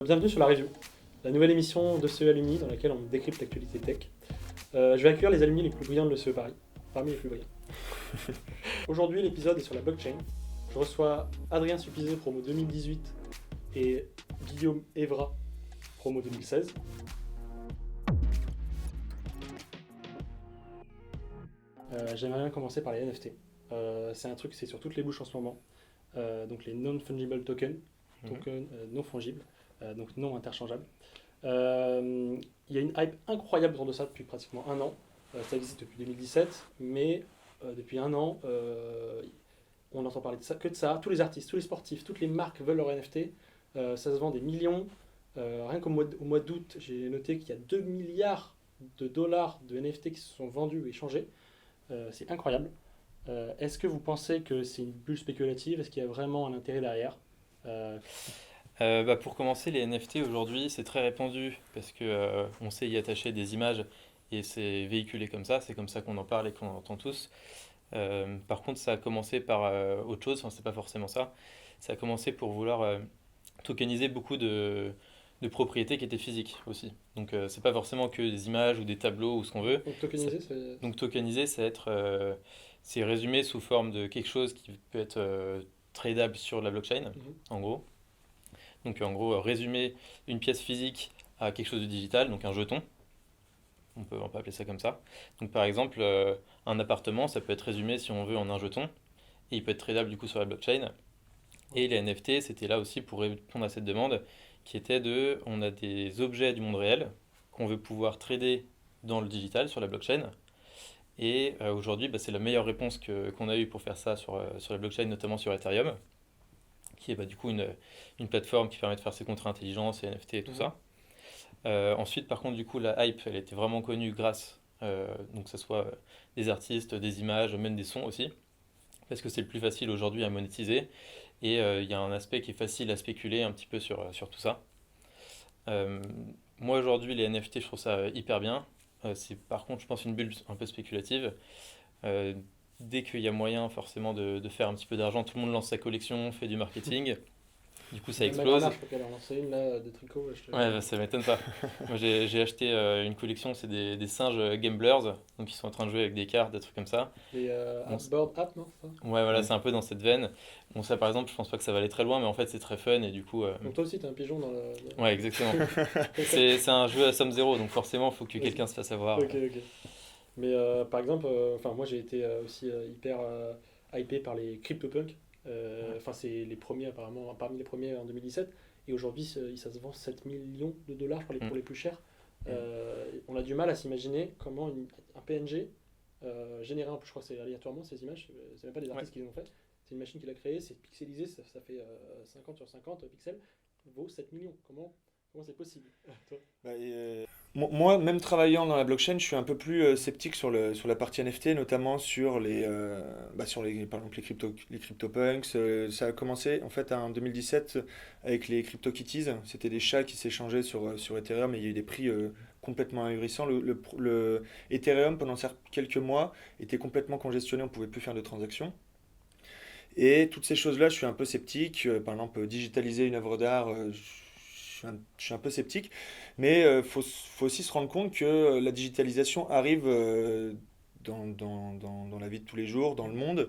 Bienvenue sur la review, la nouvelle émission de CE Alumni dans laquelle on décrypte l'actualité tech. Je vais accueillir les alumni les plus brillants de l'ECE Paris, parmi les plus brillants. Aujourd'hui, l'épisode est sur la blockchain. Je reçois Adrien Supizet, promo 2018, et Guillaume Evra, promo 2016. J'aimerais bien commencer par les NFT. C'est un truc, c'est sur toutes les bouches en ce moment. Donc les non-fungible tokens, non fongibles, donc non interchangeables. Il y a une hype incroyable autour de ça depuis pratiquement un an. Ça existe depuis 2017, mais depuis un an, on entend parler de ça, que de ça. Tous les artistes, tous les sportifs, toutes les marques veulent leur NFT. Ça se vend des millions. Rien qu'au mois d'août, j'ai noté qu'il y a 2 milliards de dollars de NFT qui se sont vendus ou échangés. C'est incroyable. Est-ce que vous pensez que c'est une bulle spéculative? Est-ce qu'il y a vraiment un intérêt derrière? Pour commencer, les NFT aujourd'hui, c'est très répandu parce que on sait y attacher des images et c'est véhiculé comme ça, c'est comme ça qu'on en parle et qu'on en entend tous. Par contre, ça a commencé par autre chose, enfin, c'est pas forcément ça. Ça a commencé pour vouloir tokeniser beaucoup de propriétés qui étaient physiques aussi. Donc, c'est pas forcément que des images ou des tableaux ou ce qu'on veut. Donc tokeniser, c'est... Donc, tokeniser, c'est résumé sous forme de quelque chose qui peut être tradable sur la blockchain, Mhm. en gros. Donc en gros, résumer une pièce physique à quelque chose de digital, donc un jeton, on peut appeler ça comme ça. Donc par exemple, un appartement, ça peut être résumé si on veut en un jeton, et il peut être tradable du coup sur la blockchain. Et les NFT, c'était là aussi pour répondre à cette demande, qui était on a des objets du monde réel qu'on veut pouvoir trader dans le digital sur la blockchain. Et aujourd'hui, c'est la meilleure réponse qu'on a eue pour faire ça sur la blockchain, notamment sur Ethereum, qui est du coup une plateforme qui permet de faire ses contrats intelligents, ses NFT et tout Mhm. ça. Ensuite, par contre, du coup, la hype, elle était vraiment connue grâce, donc que ce soit des artistes, des images, même des sons aussi, parce que c'est le plus facile aujourd'hui à monétiser, et il y a un aspect qui est facile à spéculer un petit peu sur tout ça. Euh, Moi, aujourd'hui, les NFT, je trouve ça hyper bien. C'est par contre, je pense, une bulle un peu spéculative. Euh, Dès qu'il y a moyen forcément de faire un petit peu d'argent, tout le monde lance sa collection, fait du marketing. Du coup, ça Même ma grand-mère, explose. je crois qu'elle en a lancé une là, de tricot. Ouais, ça m'étonne pas. Moi, j'ai acheté une collection, c'est des singes gamblers, donc ils sont en train de jouer avec des cartes, des trucs comme ça. Les Bon, Board App, non? C'est ça. ouais, voilà, Ouais. c'est un peu dans cette veine. Bon, ça, par exemple, je pense pas que ça va aller très loin, mais en fait, c'est très fun et du coup, Donc toi aussi, t'es un pigeon dans le... ouais, exactement. C'est un jeu à somme zéro, donc forcément, il faut que quelqu'un se fasse avoir. Ok, ok. Mais par exemple, enfin moi j'ai été aussi hyper hypé par les CryptoPunks. Enfin c'est les premiers apparemment, parmi les premiers en 2017. Et aujourd'hui ça se vend 7 millions de dollars pour les plus chers. On a du mal à s'imaginer comment un PNG généré, en plus je crois que c'est aléatoirement ces images, c'est même pas des Ouais. artistes qui les ont fait. C'est une machine qui l'a créé, c'est pixelisé, ça fait 50 sur 50 pixels, vaut 7 millions. Comment c'est possible? Toi. Moi, même travaillant dans la blockchain, je suis un peu plus sceptique sur la partie NFT, notamment par exemple, les CryptoPunks. Ça a commencé en fait en 2017 avec les CryptoKitties. C'était des chats qui s'échangeaient sur Ethereum et il y a eu des prix complètement ahurissants. Le Ethereum, pendant quelques mois, était complètement congestionné, on ne pouvait plus faire de transactions. Et toutes ces choses-là, je suis un peu sceptique. Par exemple, digitaliser une œuvre d'art, je suis un peu sceptique. Mais faut aussi se rendre compte que la digitalisation arrive dans la vie de tous les jours, dans le monde.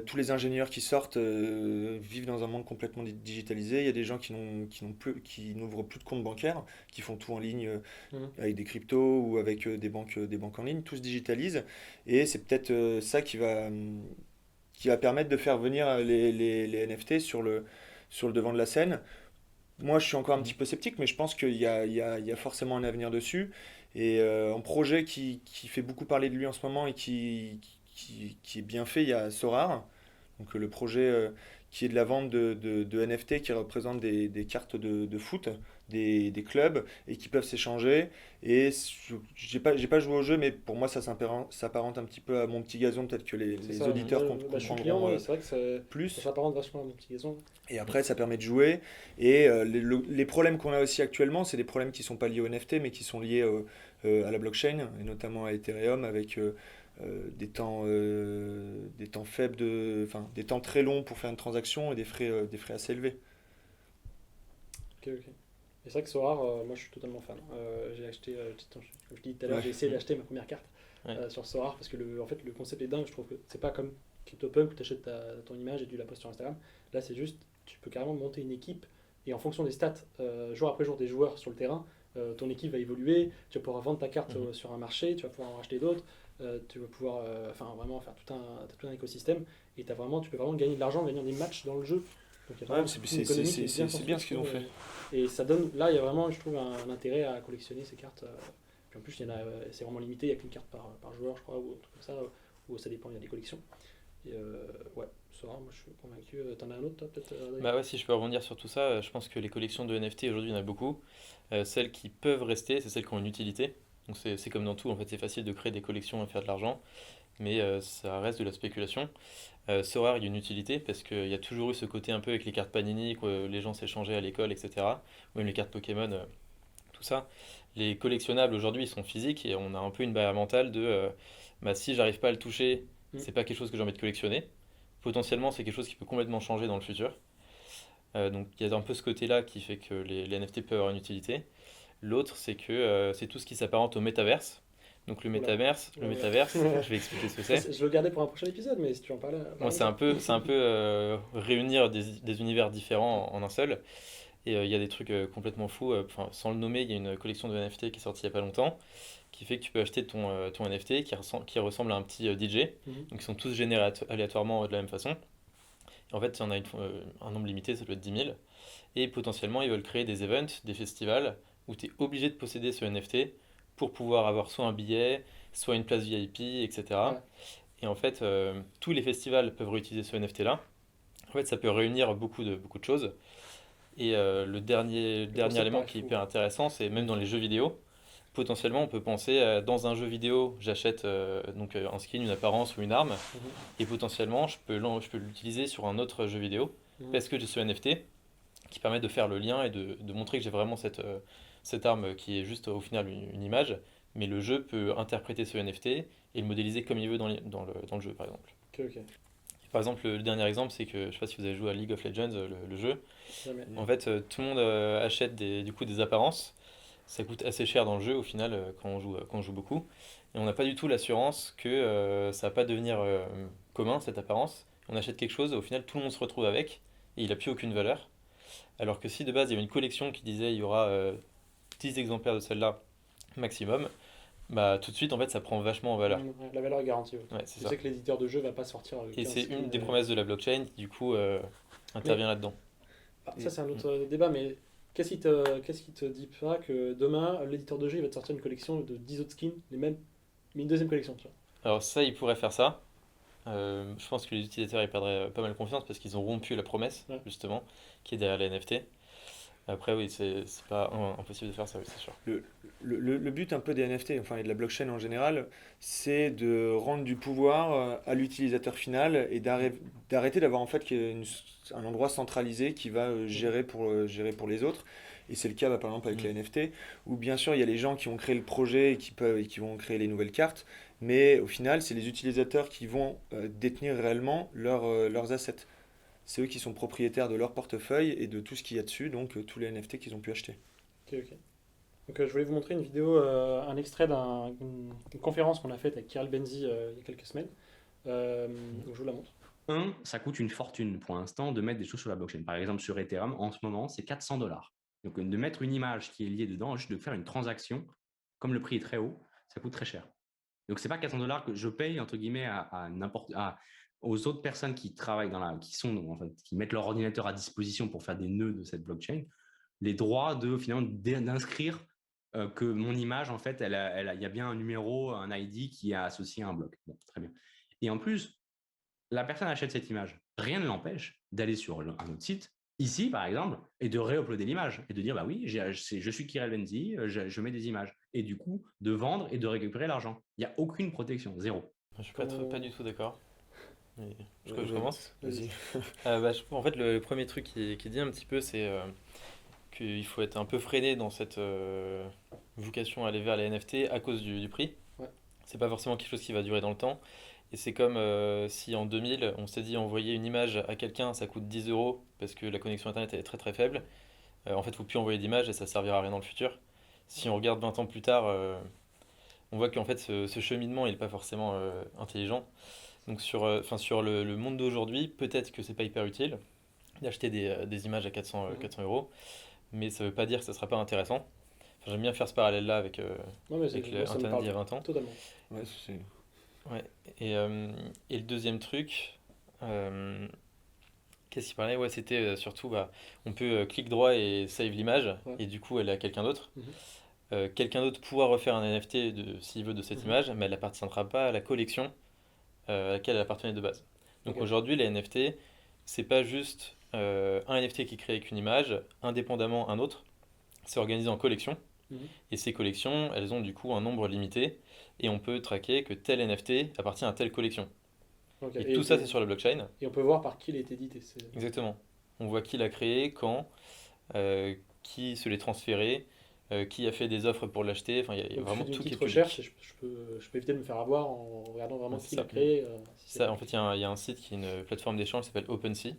Tous les ingénieurs qui sortent vivent dans un monde complètement digitalisé. Il y a des gens qui n'ouvrent plus de compte bancaire, qui font tout en ligne Mhm. avec des cryptos ou avec des banques en ligne. Tout se digitalise. Et c'est peut-être ça qui va permettre de faire venir les NFT sur le devant de la scène. Moi, je suis encore un petit peu sceptique, mais je pense qu'il y a forcément un avenir dessus. Et un projet qui fait beaucoup parler de lui en ce moment et qui est bien fait, il y a Sorare. Donc le projet qui est de la vente de NFT qui représente des cartes de foot, des clubs, et qui peuvent s'échanger. Et j'ai pas joué au jeu, mais pour moi, ça s'apparente un petit peu à mon petit gazon. Peut-être que C'est les ça, auditeurs je suis client, comprendront moi, et c'est vrai que ça plus. s'apparente vachement à mon petit gazon. Et après, ça permet de jouer. Et les problèmes qu'on a aussi actuellement, c'est des problèmes qui ne sont pas liés au NFT, mais qui sont liés à la blockchain, et notamment à Ethereum, avec des temps faibles, enfin, des temps très longs pour faire une transaction et des frais assez élevés. Ok, ok. Et c'est vrai que Sorare, moi je suis totalement fan. J'ai acheté, comme je dis tout à l'heure, Ouais. j'ai essayé d'acheter ma première carte Ouais. sur Sorare parce que en fait, le concept est dingue. Je trouve que c'est pas comme CryptoPunk où tu achètes ton image et tu la postes sur Instagram. Là, c'est juste, tu peux carrément monter une équipe et en fonction des stats, jour après jour des joueurs sur le terrain, ton équipe va évoluer. Tu vas pouvoir vendre ta carte Mhm. sur un marché, tu vas pouvoir en racheter d'autres. Tu vas pouvoir vraiment faire tout un écosystème et tu peux vraiment gagner de l'argent en gagnant des matchs dans le jeu. Donc il y a Ouais, vraiment toute une économie qui est bien c'est bien construite, ce je qu'ils ont trouve. fait. Et ça donne, là, il y a vraiment, je trouve, un intérêt à collectionner ces cartes. Puis en plus, il y en a, c'est vraiment limité, il n'y a qu'une carte par joueur, je crois, ou un truc comme ça, ou ça dépend, il y a des collections. Et ouais, ça, moi je suis convaincu. T'en as un autre, toi, peut-être Adrien. Bah ouais, si je peux rebondir sur tout ça, je pense que les collections de NFT aujourd'hui, il y en a beaucoup. Celles qui peuvent rester, c'est celles qui ont une utilité. Donc c'est comme dans tout, en fait, c'est facile de créer des collections et faire de l'argent, mais ça reste de la spéculation. Sorare, il y a une utilité parce qu'il y a toujours eu ce côté un peu avec les cartes Panini, que les gens s'échangeaient à l'école, etc. Même les cartes Pokémon, tout ça. Les collectionnables aujourd'hui, ils sont physiques et on a un peu une barrière mentale de bah, si j'arrive pas à le toucher, Mm. c'est pas quelque chose que j'ai envie de collectionner. Potentiellement, c'est quelque chose qui peut complètement changer dans le futur. Donc il y a un peu ce côté-là qui fait que les NFT peuvent avoir une utilité. L'autre, c'est que c'est tout ce qui s'apparente au métaverse. Donc Oula. le Ouais, métaverse, ouais. je vais expliquer ce que Ça, c'est. je le gardais pour un prochain épisode, mais si tu en parlais, Bon, parlons-en. c'est un peu réunir des univers différents en un seul. Et il y a des trucs complètement fous. Enfin, sans le nommer, il y a une collection de NFT qui est sortie il y a pas longtemps, qui fait que tu peux acheter ton NFT qui ressemble à un petit DJ. Mhm. Donc ils sont tous générés aléatoirement de la même façon. Et en fait, il y en a un nombre limité, ça doit être 10 000. Et potentiellement, ils veulent créer des events, des festivals, où tu es obligé de posséder ce NFT pour pouvoir avoir soit un billet, soit une place VIP, etc. Ouais, Et en fait, tous les festivals peuvent réutiliser ce NFT-là. En fait, ça peut réunir beaucoup de choses. Et le le dernier concept élément paraît qui est fou. hyper intéressant, c'est même dans les jeux vidéo. Potentiellement, on peut penser dans un jeu vidéo, j'achète un skin, une apparence ou une arme, Mhm. et potentiellement, je peux l'utiliser sur un autre jeu vidéo Mhm. parce que j'ai ce NFT qui permet de faire le lien et de montrer que j'ai vraiment cette arme qui est juste au final une image, mais le jeu peut interpréter ce NFT et le modéliser comme il veut dans le jeu, par exemple. Ok, ok. Par exemple, le dernier exemple, c'est que je sais pas si vous avez joué à League of Legends, le jeu. Jamais. En fait, tout le monde achète du coup des apparences. Ça coûte assez cher dans le jeu au final quand on joue beaucoup. Et on n'a pas du tout l'assurance que ça va pas devenir commun cette apparence. On achète quelque chose, au final tout le monde se retrouve avec et il n'a plus aucune valeur. Alors que si de base il y avait une collection qui disait il y aura 10 exemplaires de celle-là maximum, bah tout de suite en fait ça prend vachement en valeur. Ouais, la valeur est garantie. Ouais. Ouais, c'est Tu ça. sais que l'éditeur de jeu va pas sortir Et 15 c'est une skins. des promesses de la blockchain qui du coup Mais intervient là-dedans. ça, c'est un Mm. autre débat, mais qu'est-ce qui te dit pas que demain, l'éditeur de jeu il va te sortir une collection de 10 autres skins, les mêmes, mais une deuxième collection, tu vois. Alors ça, il pourrait faire ça. Je pense que les utilisateurs ils perdraient pas mal confiance parce qu'ils ont rompu la promesse, Ouais. justement, qui est derrière les NFT. Après, oui, c'est pas impossible de faire ça, oui, c'est sûr. Le, le but un peu des NFT, enfin et de la blockchain en général, c'est de rendre du pouvoir à l'utilisateur final et d'arrêter d'avoir en fait un endroit centralisé qui va Mhm. gérer pour les autres. Et c'est le cas bah, par exemple avec les Mm. NFT, où bien sûr il y a les gens qui ont créé le projet et qui vont créer les nouvelles cartes, mais au final c'est les utilisateurs qui vont détenir réellement leurs assets. C'est eux qui sont propriétaires de leur portefeuille et de tout ce qu'il y a dessus, donc tous les NFT qu'ils ont pu acheter. Ok, ok. Donc je voulais vous montrer une vidéo, un extrait d'une conférence qu'on a faite avec Kirill Benzi il y a quelques semaines. Donc je vous la montre. Ça coûte une fortune pour l'instant de mettre des choses sur la blockchain. Par exemple, sur Ethereum, en ce moment, c'est 400 $. Donc, de mettre une image qui est liée dedans, juste de faire une transaction, comme le prix est très haut, ça coûte très cher. Donc, c'est pas 400 $ que je paye, entre guillemets, aux autres personnes qui travaillent qui mettent leur ordinateur à disposition pour faire des nœuds de cette blockchain, les droits finalement, d'inscrire que mon image, en fait, il y a bien un numéro, un ID qui est associé à un bloc. Bon, très bien. Et en plus, la personne achète cette image. Rien ne l'empêche d'aller sur un autre site, ici par exemple, et de réuploader l'image et de dire bah oui, je suis Kirill Benzi, je mets des images. Et du coup, de vendre et de récupérer l'argent. Il n'y a aucune protection, zéro. Je suis pas du Comment... tout d'accord. Mais je Ouais, commence. vas-y. En fait, le premier truc qui dit un petit peu, c'est qu'il faut être un peu freiné dans cette vocation à aller vers les NFT à cause du prix. Ouais. C'est pas forcément quelque chose qui va durer dans le temps. Et c'est comme si en 2000, on s'est dit envoyer une image à quelqu'un, ça coûte 10 € parce que la connexion internet est très très faible. En fait, il ne faut plus envoyer d'image et ça ne servira à rien dans le futur. Si on regarde 20 ans plus tard, on voit qu'en fait ce cheminement il n'est pas forcément intelligent. Donc sur le monde d'aujourd'hui, peut-être que c'est pas hyper utile d'acheter des images à 400 euros, mais ça veut pas dire que ça sera pas intéressant. Enfin, j'aime bien faire ce parallèle-là Non, mais avec moi, ça me Internet parle d'il y a 20 ans. totalement. Ouais, Ouais. Et le deuxième truc, euh, qu'est-ce qu'il parlait? Ouais, c'était surtout, bah, on peut clic droit et save l'image, Ouais. et du coup elle est à quelqu'un d'autre. Mhm. Quelqu'un d'autre pourra refaire un NFT s'il veut de cette Mhm. image, mais elle n'appartiendra pas à la collection à laquelle elle appartenait de base. Donc Ok. aujourd'hui, les NFT, c'est pas juste un NFT qui est créé avec une image, indépendamment un autre, c'est organisé en collections, Mhm. et ces collections, elles ont du coup un nombre limité, et on peut traquer que tel NFT appartient à telle collection. Ok. Et tout ça, c'est sur la blockchain. Et on peut voir par qui il est édité. Exactement. On voit qui l'a créé, quand, qui se l'est transféré, qui a fait des offres pour l'acheter. Enfin, il y a Donc, je fais vraiment une tout qui est petite public. recherche et je peux éviter de me faire avoir en regardant vraiment Ouais, c'est qui l'a ça. créé. Si c'est Ça, pas en fait, il y a un site qui est une plateforme d'échange qui s'appelle OpenSea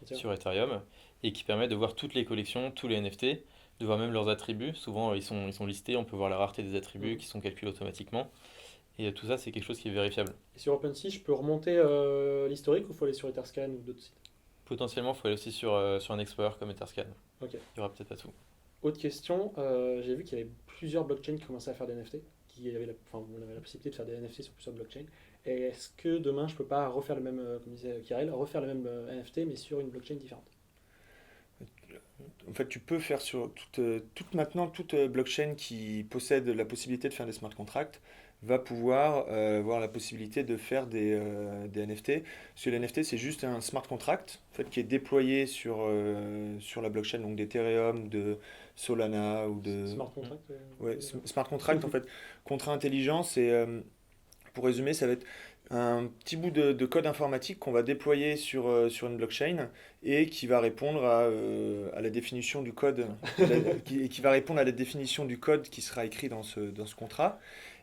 Tiens. sur Ethereum et qui permet de voir toutes les collections, tous les NFT, de voir même leurs attributs. Souvent, ils sont listés, on peut voir la rareté des attributs Mhm. qui sont calculés automatiquement. Et tout ça, c'est quelque chose qui est vérifiable. Et sur OpenSea, je peux remonter l'historique ou il faut aller sur Etherscan ou d'autres sites? Potentiellement, il faut aller aussi sur un explorer comme Etherscan. Ok. Il y aura peut-être pas tout. Autre question, j'ai vu qu'il y avait plusieurs blockchains qui commençaient à faire des NFT, enfin, on avait la possibilité de faire des NFT sur plusieurs blockchains. Et est-ce que demain je peux pas refaire le même, comme disait Kirill, refaire le même NFT mais sur une blockchain différente? En fait, tu peux faire sur toute blockchain qui possède la possibilité de faire des smart contracts va pouvoir avoir la possibilité de faire des NFT. Parce que les NFT, c'est juste un smart contract en fait, qui est déployé sur la blockchain, donc d'Ethereum, de Solana ou de... Smart contract Ouais, smart contract, en fait, contrat intelligent, pour résumer, ça va être un petit bout de code informatique qu'on va déployer sur une blockchain et qui va répondre à la définition du code, qui va répondre à la définition du code qui sera écrit dans ce contrat.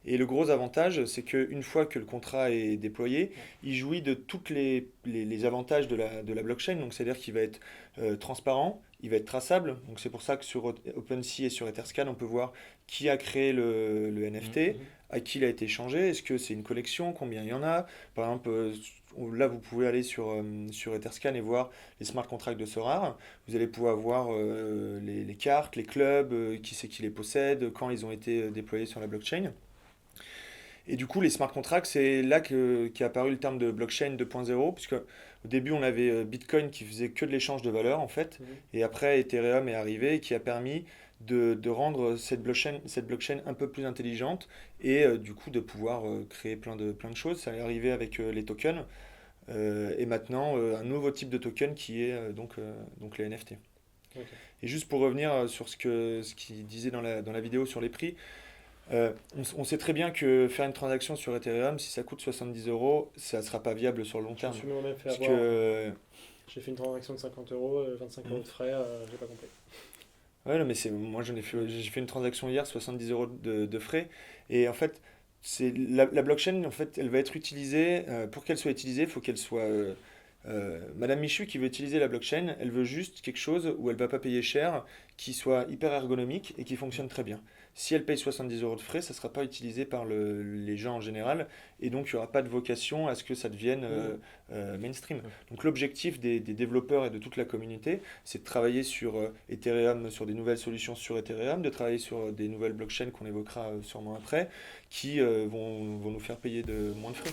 Et le gros avantage, c'est qu'une fois que le contrat est déployé, il jouit de tous les avantages de la blockchain. Donc, c'est-à-dire qu'il va être transparent, il va être traçable. Donc, c'est pour ça que sur OpenSea et sur Etherscan, on peut voir qui a créé le NFT, à qui il a été échangé, est-ce que c'est une collection, combien il y en a. Par exemple, là, vous pouvez aller sur Etherscan et voir les smart contracts de Sorare. Vous allez pouvoir voir les cartes, les clubs, qui c'est qui les possède, quand ils ont été déployés sur la blockchain. Et du coup, les smart contracts, c'est là qu'est apparu le terme de blockchain 2.0, puisque au début, on avait Bitcoin qui faisait que de l'échange de valeurs, en fait, et après, Ethereum est arrivé et qui a permis de rendre cette blockchain un peu plus intelligente et du coup de pouvoir créer plein de choses. Ça est arrivé avec les tokens et maintenant un nouveau type de token qui est donc les NFT. Ok. Et juste pour revenir sur ce qu'il disait dans la vidéo sur les prix, on sait très bien que faire une transaction sur Ethereum, si ça coûte 70 euros, ça ne sera pas viable sur le long Je me terme. suis moi-même fait Parce avoir. que, J'ai fait une transaction de 50 euros, 25 euros de frais, j'ai pas compris. ouais, non, mais moi j'ai fait une transaction hier, 70 euros de frais. Et en fait, la blockchain, en fait, elle va être utilisée, pour qu'elle soit utilisée, il faut qu'elle soit... Madame Michu qui veut utiliser la blockchain, elle veut juste quelque chose où elle va pas payer cher, qui soit hyper ergonomique et qui fonctionne très bien. Si elle paye 70 euros de frais, ça ne sera pas utilisé par les gens en général, et donc il n'y aura pas de vocation à ce que ça devienne mainstream. Donc l'objectif des développeurs et de toute la communauté, c'est de travailler sur Ethereum, sur des nouvelles solutions sur Ethereum, de travailler sur des nouvelles blockchains qu'on évoquera sûrement après, qui vont nous faire payer moins de frais.